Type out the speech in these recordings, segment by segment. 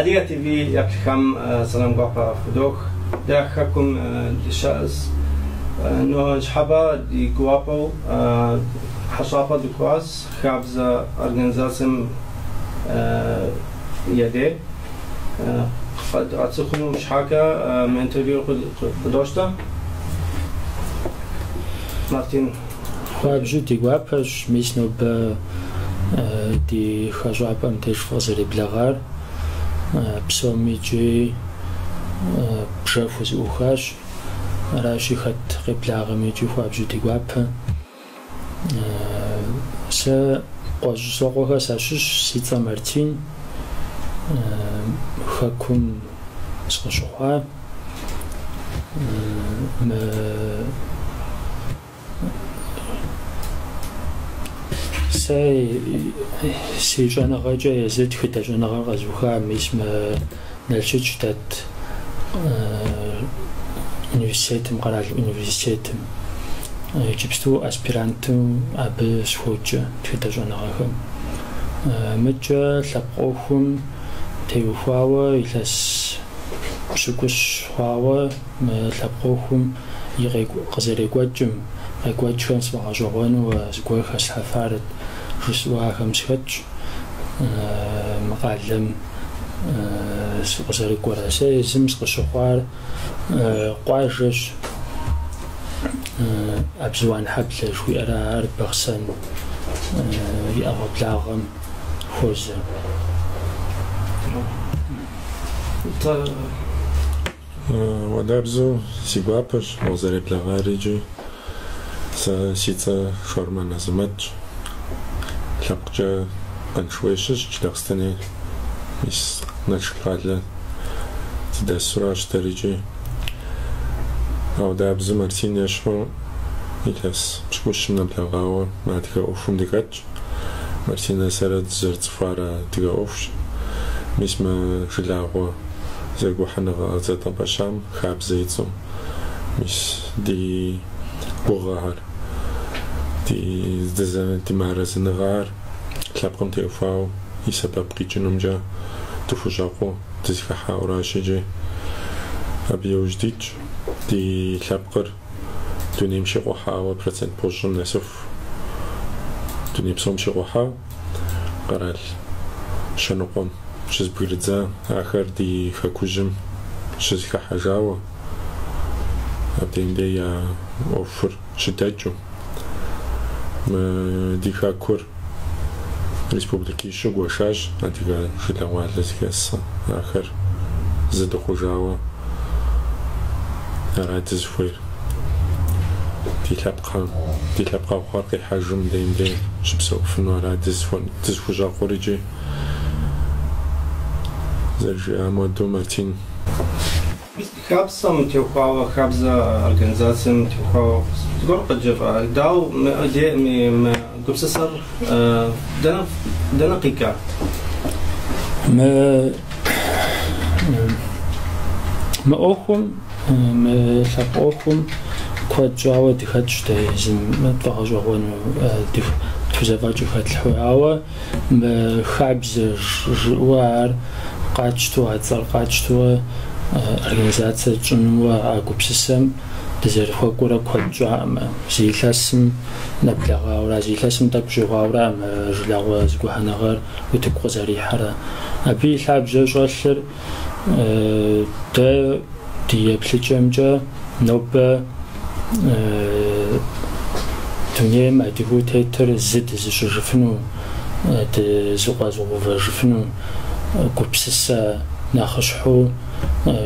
Adiga TV yakam salam guapa fudok dahakum lishaz no shaba di guapo hasapa du kwas khabza organizasem yade قد أتسخنوا مش حاجة من انترفيو قدوشتا مارتين خواب جو دي غوابش ميشنو ب دي خجوابم تيش فوزري بلاغار بسومي جي بشافوز اوخاش راشي خط قبلاغمي جي خواب جو دي غواب سا قوش سوقوها ساشش سيتا مارتين خاكم سقشوها سي جانا غاجا يزيد خدا جانا غازوها ميسم نالشي جداد universitetem قرال universitetem جبستو اسبيرانتم اب سوجا خدا جانا غاهم مجا لقوهم تيوفاوا إلاس شكوش فاوا لقوهم يغيقو قزريقواجم غيقواجم سواء جوغان وزقوي خاص حفارت جسوا خمسكتش مقالم قزريقوا راسي زمس قشوخوار قواجش أبزوان حبل شوي أرار بغسن يأغب لاغم خوز ودابزو سيغوابش وزاري بلاغاريجي سيتا شورما نازمتش لقجا قنشويشش جلقستاني ميس نشقالة تدا سراج تاريجي ودابزو مارتين يشفو إلاس بشكوشنا بلاغاوا ما تيكا أوفم ديكاتش مارتين سارد زرت فارا تيكا أوفش ميسما جلاغوا زاقو حنغا زاتا باشام خاب زيتو ميس دي بوغار دي زدزان دي مارز نغار كلابقم تيوفاو يسبب قيجنم جا تفوجاقو تزيكا حاوراشي جي أبيو جديد دي كلابقر دوني مشي غوحا وبرسنت بوجن نسوف دوني بسوم مشي غوحا قرال شنوقم شز بغرزا آخر دي خاكوجم شز خاحجاوا أبدين دي أوفر شداجو دي خاكور ريسبوبليكي شو غوشاج أنتيغا شلاوات لسكاس آخر زدو خوجاوا أراد زفوير دي لابقا وخارقي حاجم ديم دي شبسو فنو أراد زفوجا قوريجي زرجي أمودو مارتين خابسم تيوخاوا خابزا организациям тиохаوا горка джева дау де ми гупсасар дана қика ما أخوم ما لقوهم كود جوا دخلت زم تواجهون تزوج خد الحواوة ما خبز جوار قاتشتو هتصل قاتشتو организация جنوا أقوبسسم تزر خورا كود جوا زي لاسم نبلغ ولا زي لاسم تبجوا ولا جلغوا زقوا هنغر وتبقوا زري حرا أبي خبز جوالر ده دي بلجمجا نوبة تونية ما تقول تيتر زد زجفنو تزقازو وجفنو كوبسسا ناخشحو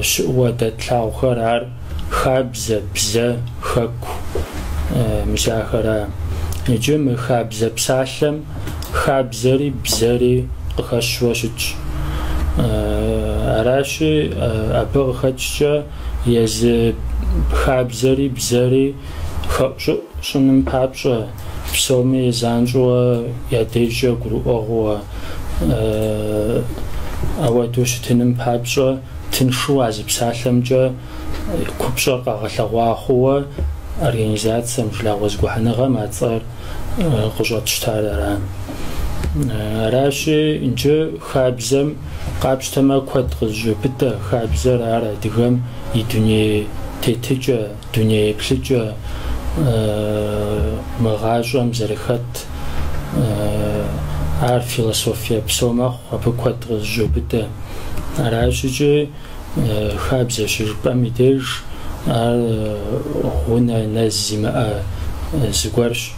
شقوة تطلع خرار خابزة بزة خاكو مشاخرة يجمع خابزة بسالم خابزري بزري قخشوشج أراشي أبغى خدشة يز خابزري بزري خبشة شنو بابشة بسومي زانجوا يديجا قروقوا أودوش تنم بابشة تنشوا عز بسالمجا كوبشة قاغلوا خوا организация مجلاوز جوحنا غا ما تصير قجوت شتارا Араши инжи хабзэм къапщтэмэ куэд къызжепыдэ хабзэр ар адыгэм и дуней тетыкӏэ, дуней еплъыкӏэ мыгъащӏэм зэрыхэт ар философие псо мэхъу, абы куэд къызжепыдэ. Аращикӏи хабзэ щыжыпӏэм и деж ар гъунэ нэз зимыӏэ зыгуэрщ.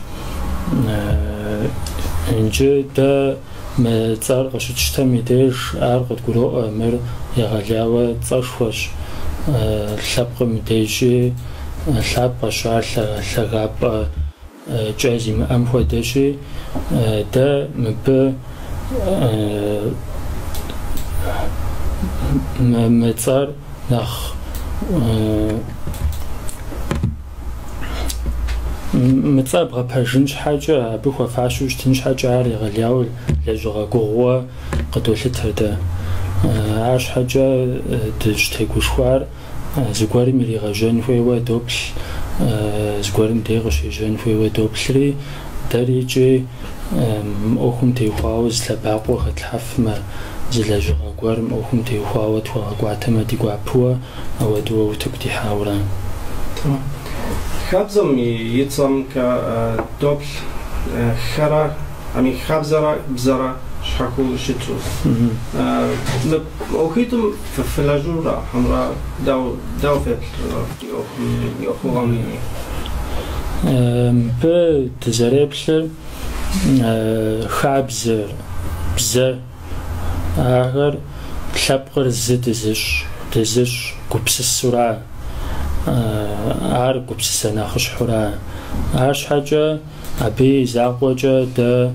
Инжи дэ мы цӏэр къыщытщтэм и деж ар къыдгуроӏуэ мыр егъэлауэ цӏэшхуэщ. Лъэпкъым и дежи лъапӏэщ ар лъагапӏэ кӏэ зимыӏэм хуэдэщи, дэ мыбы мы цӏэр нэхъ мыцӏэ бгъэпэжын щхьэкӏэ, абы хуэфащэу щытын щхьэкӏэ ар егъэлауэ лэжьыгъэ гугъуэ къыдолъытэр дэ. Ар щхьэкӏэ дыщытегушхуар зыгуэрым иригъэжьэн хуейуэ доплъ, зыгуэрым дей къыщежьэн хуейуэ доплъри, дэри икӏи мы ӏуэхум теухуауэ зылъэбакъуэ хэтлъхьэфмэ, зы лэжьыгъэ гуэрым ӏуэхум теухуауэ тхуэгъэкӏуатэмэ ди гуапэуэ ауэдууэ утыку дихьауэрэ. Хабзэм и цӏэм доплъ хьэра, хабзэра бзэра щхьэхыу щыту. Ӏуэхуитӏым фылэжьурэ хьэмрэ дауэ феплъ и ӏуэхугъэм? Мыбы дызэреплъыр хабзэр, бзэр, ахэр лъэпкъыр зы дызыщ гупсысура, ар гупсысэ нэхъыщхьура. Ар щхьэкӏэ абы и закъуэкӏэ дэ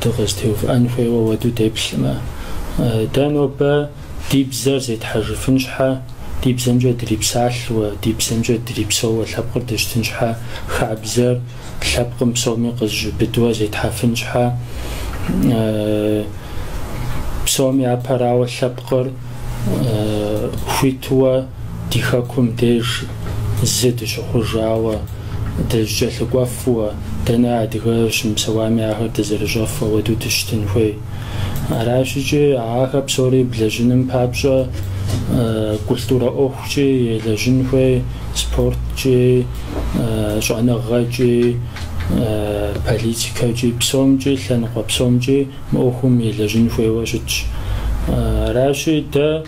дыкъызытеувыӏэн хуейуэ уэду деплъымэ. Дэ нобэ ди бзэр зетхьэжыфын щхьэ, ди бзэмкӏэ дрипсалъуэ, ди бзэмкӏэ дрипсэуэ лъэпкъыр дыщтын щхьэ, хабзэр лъэпкъым псоми къызжыбыдуэ зетхьэфын щхьэ, псоми япэрауэ лъэпкъыр хуитууэ ди хэкум деж зы дыщыхъужауэ, дыщыкӏэлъыкӏуэфууэ, дэнэ адыгэ щымыпсэуами ахэр дызэрыщӏэфуэ уэду дыщтын хуей. Аращикӏи ахэр псори блэжьыным папщӏэ культурэ ӏуэхукӏи елэжьын хуей, спорткӏи, щӏэныгъэкӏи, политикэкӏи, псомкӏи, лъэныкъуэ псомкӏи мы ӏуэхум елэжьын хуейуэ щытщ. Аращи дэ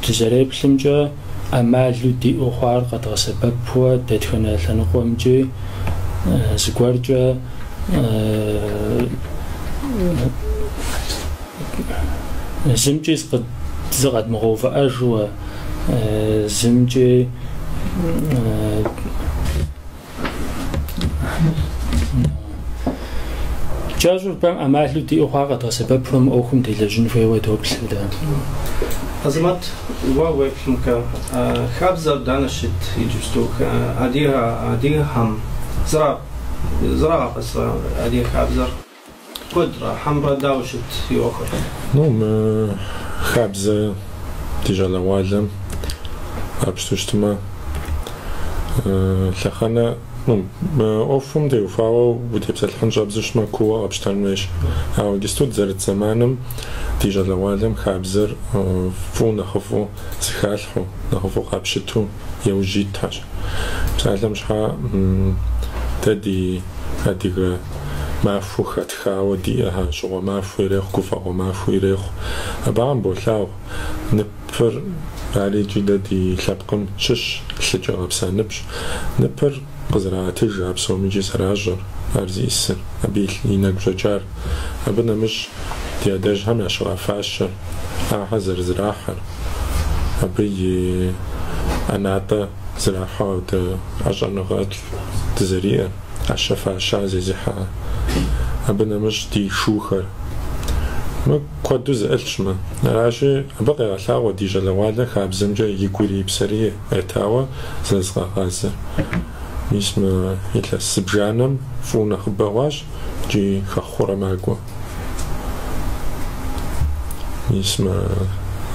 дызэреплъымкӏэ ӏэмалу диӏэу хъуар къэдгъэсэбэпуэ дэтхэнэ лъэныкъуэмкӏи зыгуэркӏэ зымкӏи зыкъэдмыгъэувыӏэжууэ, зымкӏи кӏэщӏу бэм ӏэмалу диӏэу хъуар къэдгъэсэбэпурэ мы ӏуэхум делэжьын хуейуэ доплъ дэ. Азамат, уэ уеплъымкӏэ хабзэр дэнэ щыт иджыпсту? Адыгэхэм зырагъэпэсрэ адыгэ хабзэр? Куэдрэ, хьэмрэ дауэ щыт и ӏуэхур? Мы хабзэ ди щӏалэгъуалэм къапщтэу щытмэ, лъэхъэнэ ӏуэхум теухуауэ утепсэлъхьын щӏэбзыщмэ, куууэ къэпщтэн хуейщ. Ауэ дысту дызэрыт зэманым ди щӏалэгъуалэм хабзэр фӏыуэ нэхъыфӏу зыхалъхьэу, нэхъыфӏу къапщыту еужьий итхьэщ. Псалъэм щхьа дэ ди адыгэ махуэ хэтхауэ диӏэхьэ, щӏыгъуэ махуэ ирехъу, гуфӏэгъуэ махуэ ирехъу. Абы къамболъагъу ныпыр, ари икӏи дэ ди лъэпкъым щыщ лъыкӏэ къэпса ныпщ. Ныпыр къызэрагъэтыж а псоми икӏи зэращӏэр, ар зиӏысыр, абы и нэгу щӏэкӏар. Абы нэмыщӏ ди адэжьхэм ящыгъэфащэр, ахьэр зэрызэрахьэр, абы и ӏэнатӏэ зрахьэу дэ ӏэщӏэныгъэ дызэриӏэр, ӏэщэ фаща зезыхьа. Абы нэмыщӏ ди шухэр. Мы куэду зыӏылъщ-мэ. Аращи абы къегъэлъагъуэ ди щӏалэгъуалэр хабзэмкӏэ игу ирипсэри етауэ зэрызгъэгъазэр. Мис мы илъэс зыбжанэм фӏыуэ нэхъыбэ хъуащ, икӏи хэхъуурэ макӏуэ. Мис мы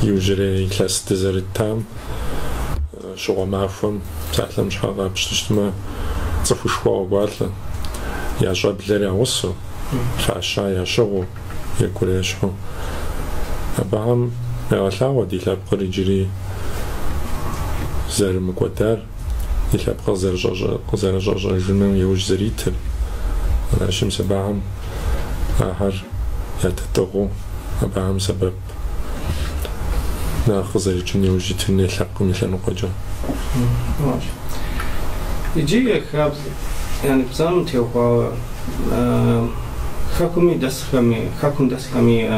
иужьрей илъэс дызэрытам щӏыгъуэ махуэм псалъэм щхьэ къапщту щытмэ, цӏыхушхуэ къыгуалӏэ, я щӏэблэр ягъусэу, فعشا يشغو يكون يشغو أبهم يغلقوا دي لابقر يجري زر مقدار يلابقى زر جرجر الجنون يوج زريتل لاشم سبعهم آخر يتتغو أبهم سبب ناخذ زر الجنون يوج تني يلحقوا مثل نقجة يجي خابز يعني بزام تيوقع خاكمي دسخمي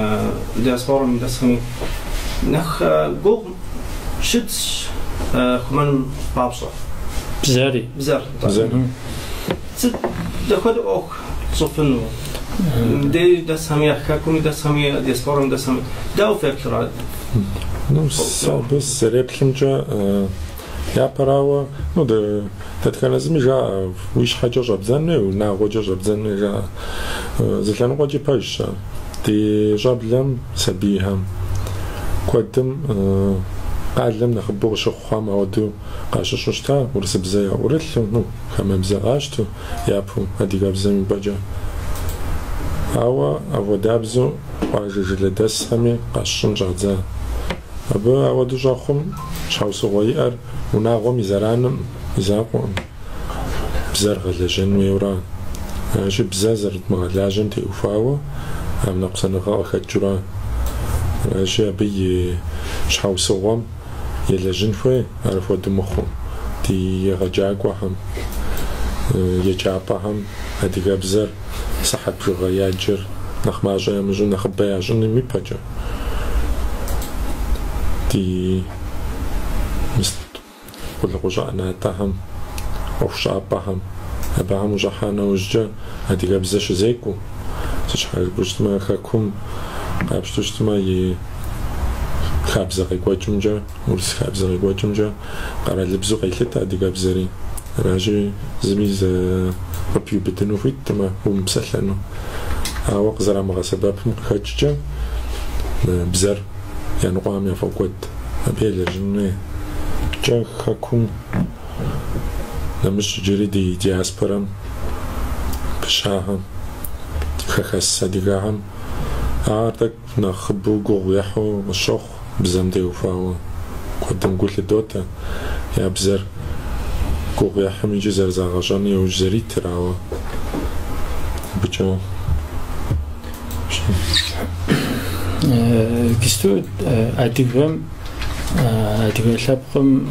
دياسبورا دسخمي نخ جو شتش خمان بابصة بزاري دخل أوك صفنو دي دسخمي خاكمي دسخمي دياسبورا دسخمي داو فكرة بس ريبلم جا يا براوة ده تتكلم جا ويش حاجة جبزنة وناقو جبزنة جا زلنا قاجي بايشة دي جابلم سبيهم قدم قعدلم نخبوغ شخوام عودو قاشش وشتا ورسب زي ورثلو نو خمم زغاشتو يابو هدي قابزن بجا أو دابزو قاجي جلدس همي قاشن جغزا أبو أو دو جاخم شاوسو غير وناغم يزرانم يزاقم بزرغ لجن ويوران شي بزازر مغلاجن تي وفاوة هم نقصنا غا خجران شي أبي شاوسو غم يلجن فوي عرفوا دمخو تي يغجاق وهم يجابهم هدي قبزر صحب جغا ياجر نخماجا يمجو نخبايا جن ميباجا تي كل غجاءنا تهم وفشابهم أبهم وجحانا وججا هدي قبزش زيكو تشحال بجتما خاكم قابشتما خابزة غيقواجمجا ورس خابزة غيقواجمجا قرا لبزو غيلتا هدي قبزري راجي زميز ربيو بدنو فيتما ومسلانو وق زرع مغا سبابهم خاججا بزر يعني قوام يفوقود أبيل جنوي جا خاكم نمش جريدي دياسبرام بشاهم خخس ديغاهم عارتك نخبو قويحو وشوخ بزام ديو فاو قدم قلت دوتا يا بزر قويحو من جزر زاغجاني وجزري تراوا بجو كستو أديغم لابقم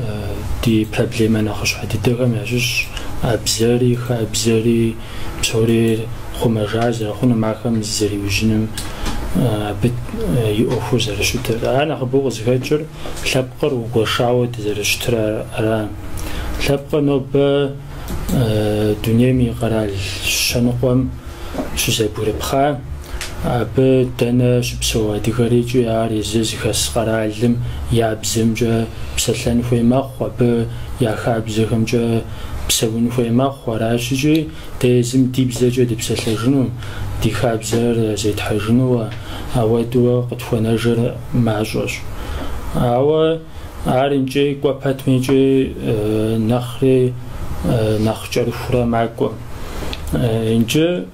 دي بروبليم أنا خش حد ديغم يعجش أبزاري بصوري خمجاز خون معكم زري وجنم بت يوفو زر شتر أنا خبوغ زهجر لابقر وقشعوة زر شتر أران لابقر نوب دنيا مي قرال شنقوم شو زبور بخا أب دنا شبسوا ديغريجو ياري زيزخس قرالم يابزمجا بسلان فوي مخ وب يا خابزخمجا بسوين فوي مخ وراشجي تيزم ديبزجا دبسلجنو دي خابزر زيت حجنو أودو قطفنجر معجوش أو عارنجي قباتميجي نخري نخجر فرا معكو إنجا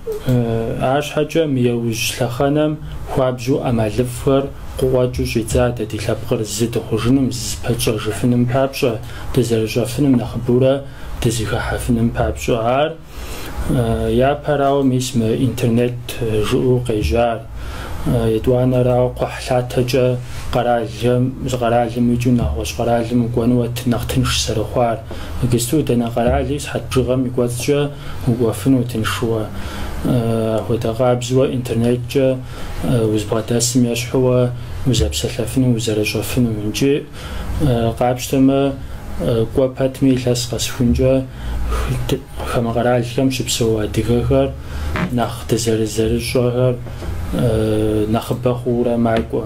عاش حاجة ميوج لخانم خوابجو أمالفر قواجو جيزادة دي لابقر زيد خوجنم زباتشا جفنم بابشا تزر جفنم نخبورا تزيخا حفنم بابشا عار يا براو ميسم انترنت جو قيجار يدوانا راو قحلاتجا قرالم يجونا وش قرالم قوانوات نختنش سرخوار قستو دنا قراليس حتجغم يقواتجا وقوافنو تنشوا ودغابزوا انترنت جا وزبغداسم يشحوا وزابسلافنو وزرجافنو منجي قابشتما قواباتمي لاس قسفنجا خما قرالكم شبسوا ديغغر نخ تزرزرجوهر نخبا خورا معكوا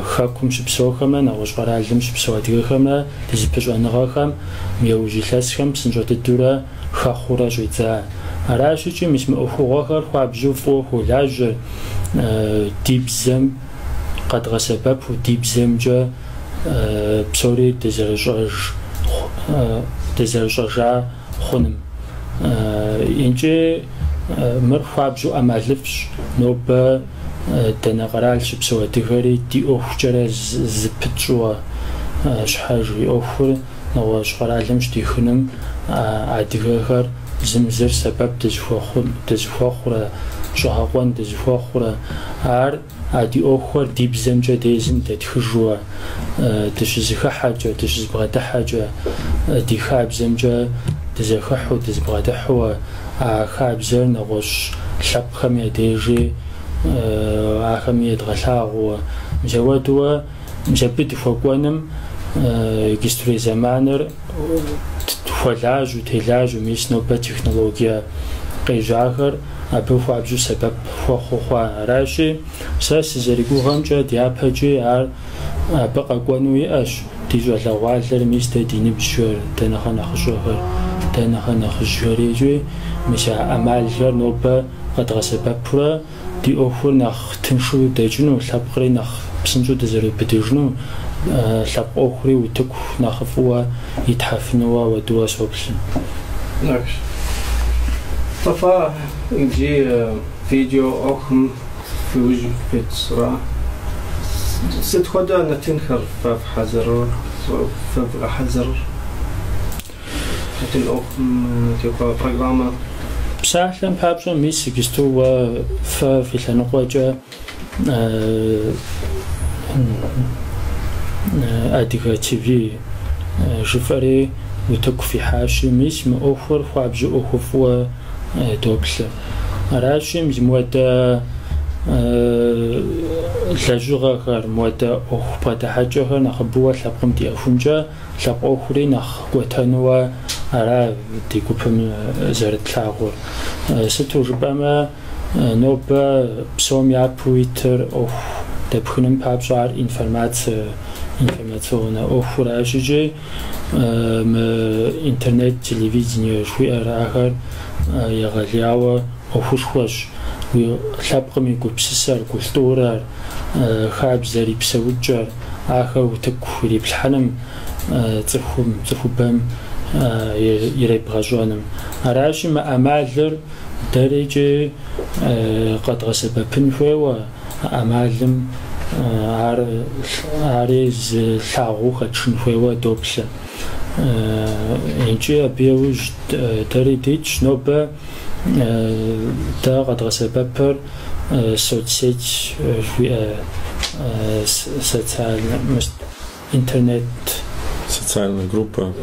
خاكم شبسوخما نغوش قرالم شبسوا ديغخما تزبجوا نغاخم ميوجي لاسخم سنجوت الدورة خاخورا جويتا أراشيجي مسم أخوغاخر خوابجو فوخو لاج ديبزم قد غسبب وديبزم جا بسوري تزرجاج خونم إنجي мыр хуабжу амалыфш нобэ дэнэ къэрал щыпсэу адыгэри ди ӏуэхукӏэрэ зыпытщӏууэ щхьэж и ӏуэхур нэгъуэщӏ къэралым щыдихыным адыгэхэр зым зыр сэбэп дызыхуэхъурэ щӏыгъэкъуэн дызыхуэхъурэ ар ди ӏуэхухэр ди бзэмкӏэ дезым дэтхыжууэ дыщызыхыхьэкӏэ дыщызбгъэдыхьэкӏэ ди хабзэмкӏэ дызэхыхьу дызбгъэдыхьууэ а хабзэр нэгъуэщӏ лъэпкъхэм я дежи ахэми едгъэлъагъууэ мыжэуэдууэ мыжэбы дыхуэкӏуэным индустрие зэманыр хуэлажьэу телажьэу мис нобэ технологие къежьахэр абы хуабжьу сэбэп хуэхъуу хъуа. Аращи сэ сызэригугъэмкӏэ дяпэкӏи ар абы къэкӏуэну иӏэщ ди щӏалэгъуалэр мис дэ ди ныбжьхэр дэнэхэр нэхъыщӏэхэр дэнэхэр нэхъыжьхэри икӏи мис а ӏэмалхэр нобэ къэдгъэсэбэпурэ ди ӏуэхур нэхъ тыншу дэкӏыну лъэпкъри нэхъ псынщӏэу дызэрыубыдыжыну лъэпкъ ӏуэхури утыку нэхъыфӏууэ итхьэфынууэ уэдууэ соплъы. طفا يجي فيديو أخم في وجه فترة ستخدع نتنخر في حذر في حذر نتن أخم تبقى برنامج بساعة بابجا ميس جستوا في لنقوجا أديك تي جفري وتك في حاشي ميس مأخر خوابج أخفوا دوبل راشي مزمودا لجوغا غير مودا أخ بدا حاجة نخبوا لقم دي أفنجا لق أخري نخ قتنوا على دي كوبم زرت لاغور ستو ربما نوبا بسوم يابويتر أخ دبخنم بابجار информационна охурашижи интернет телевидение шуарахар ягалява охушхош лапками гупсисар культурар хабзари псауджар аха утекхури плханам цхубам иребгажонам араши амалэр дареже кадгасабапын хуева амалым арез лагу хатшин хуева доплэ инче биуж таритич нобэ та кадгасабапэр соцсеть интернет социальная группа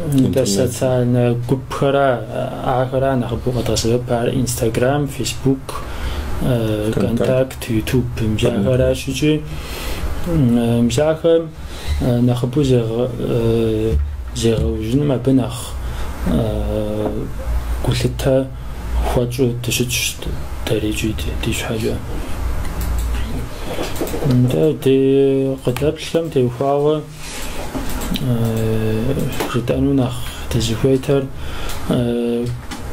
социальная группа ахара нахбу кадгасабапэр Instagram, Facebook, контакт, YouTube, мжахара шучи мжаха нахбу зегаужин мабнах култа хвачу тшич тарижи дишхажа да де qadaplам теуфава житану нах тезихветер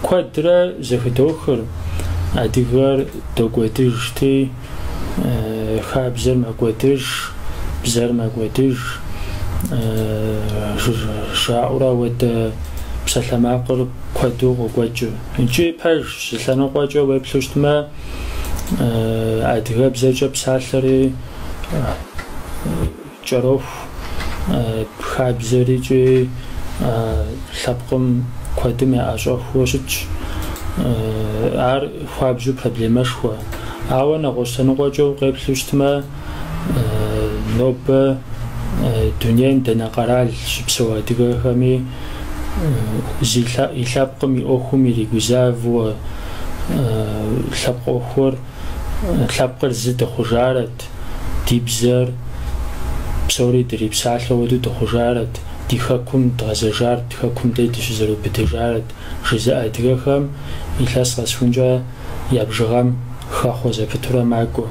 квадра зефитохер адигар догвэтижти хабзер магвэтиж бзер магвэтиж шаура вэт псалъэмакъыр куэду къокӏуэкӏы. Икӏи пэж щылъэныкъуэкӏэ уеплъыщтмэ адыгэбзэкӏэ псалъэри кӏэроху хабзэрикӏи лъэпкъым куэдым яӏэщӏэхуэ щытщ. Ар хуабжьу проблемэшхуэ. Ауэ нэгъуэщӏэныкъуэкӏэ укъеплъыщтмэ нобэ дунейм дэнэ къэрал щыпсэу адыгэхэми и лъэпкъым и ӏуэхум иригузавэу лъэпкъ ӏуэхур лъэпкъыр зы дыхъужарэт, ди бзэр псори дырипсалъэу уэду дыхъужарэт, ди хэкум дгъэзэжарт, хэкум дей дыщызэрыубыдыжарэт жызыӏэ адыгэхэм илъэс къэсхункӏэ я бжыгъэм хэхъуэ зэпытурэ макӏуэ.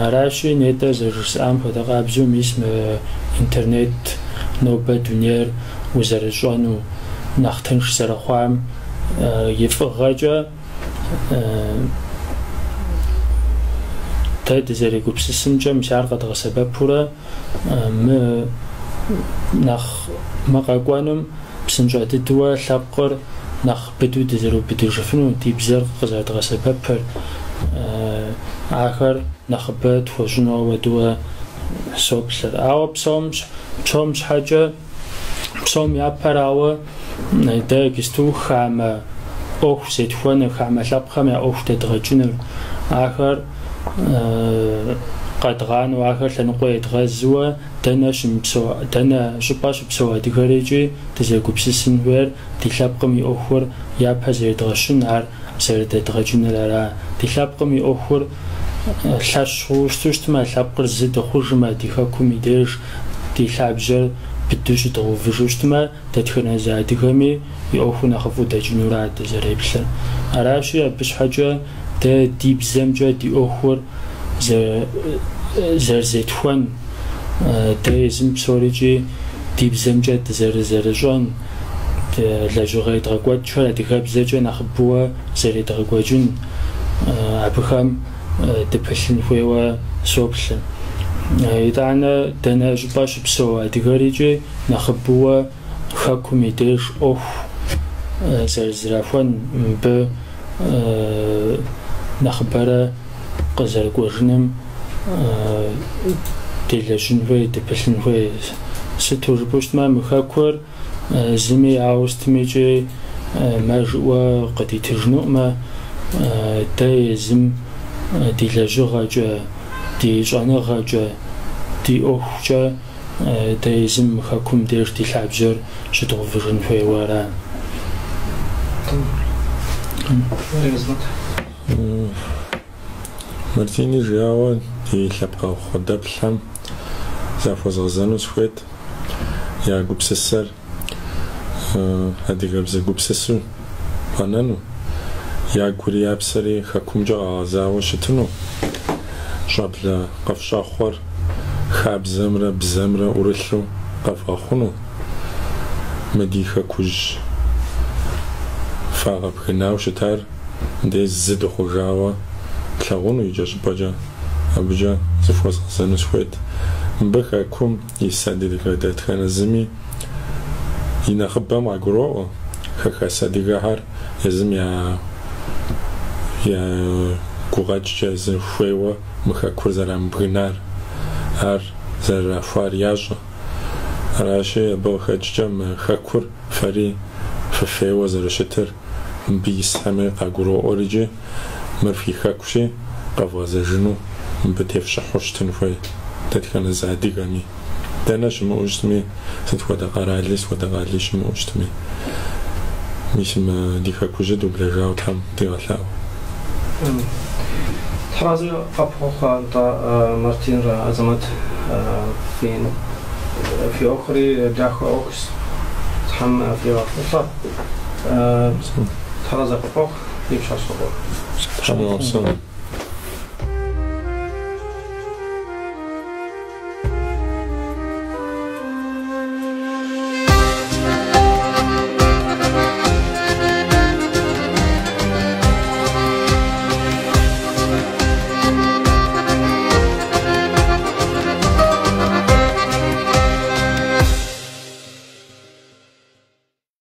Аращи нетӏэ зэрыжысӏам хуэдэ къабзэу мис мы интернет нобэ дунейр узэрыщӏэну нэхъ тынш зэрыхъуам и фӏыгъэкӏэ дэ дызэригупсысымкӏэ мис ар къэдгъэсэбэпурэ мы нэхъ къэкӏуэнум псынщӏэ дыдууэ лъэпкъыр نخ بدو دزرو بدو شفنو تيبزر قزات غسبب آخر نخ بد فوجنو ودو سوبسر أو بسومش حاجة بسوم يابراو ده جستو خام أوه سيتفون خام لابخام يا أوه تدرجون آخر قدغان وآخر لنقوي يتغزوا دنا شمسوا دنا شباش بسوا ديكاريجي تزيكو بسسن وير تلابقم يأخر يابها زي يتغشون عار زي يتغجون لارا تلابقم يأخر لاش خوشتوشتما لابقر زيد خوشما ديكاكم يديرش تلابجر بدوش تغوفجوشتما تدخلنا زاديكامي يأخر نخفو دجنورات زي بسن عراشي بش حاجة ده ديب زمجة دي أخر زرزتوان ده زم بسوريجي ديب زمجة زرزرجون لجوغي درقوات شوال ديكاب زجون أخبوا زري درقواجون عبخام دبشن فيوا سوبشن إذا دنا جباش بسوا ديكاريجي نخبوا خاكم يديش أوف زرزرافوان ب نخبره قزر قوجنم دلشن في دبشن في ستور بوشت ما مخاكور زمي عاوست ميجي ماجوا قد يتجنو ما داي زم دلجو غاجا دي جانا غاجا دي اوخجا داي زم مخاكم دير دي لعبجر شتو فيجن في ورا Мартини жиава и лапка ходаплам зафозазану схвет я гупсесер адигаб за гупсесу панану я гуриапсери хакумжа азаво шитну шабла қафшахвар хабзамра бзамра урылу қафахуну медиха куж фагаб хинау шитар дез зид хужава تلاقونه يجاش بجا أبجا زفوز زنوس خويت بخا كم يسادي دكادات خان الزمي ينخبا مع قروء خا سادي غهر يزم يا قوغاج جاز خويوا مخا كورزارام بغنار هر زر فارياج راشي بخا جام خاكور فري ففيوا زر شتر بيس همي قروء أوريجي مرفي خاكوشي قفازة جنو بتفشح حشتن فاي تتكن زادي غني داناش موجتمي ستودا قراليس ودا قاليش موجتمي مش ما دي خاكوشي دوبلاجاو تام ديغلاو ترازي قبخوخا مارتين را أزمت في أخري داخل أوكس تحم في وقت ترازي قبخوخ يبشع صبور. Шамиловсон.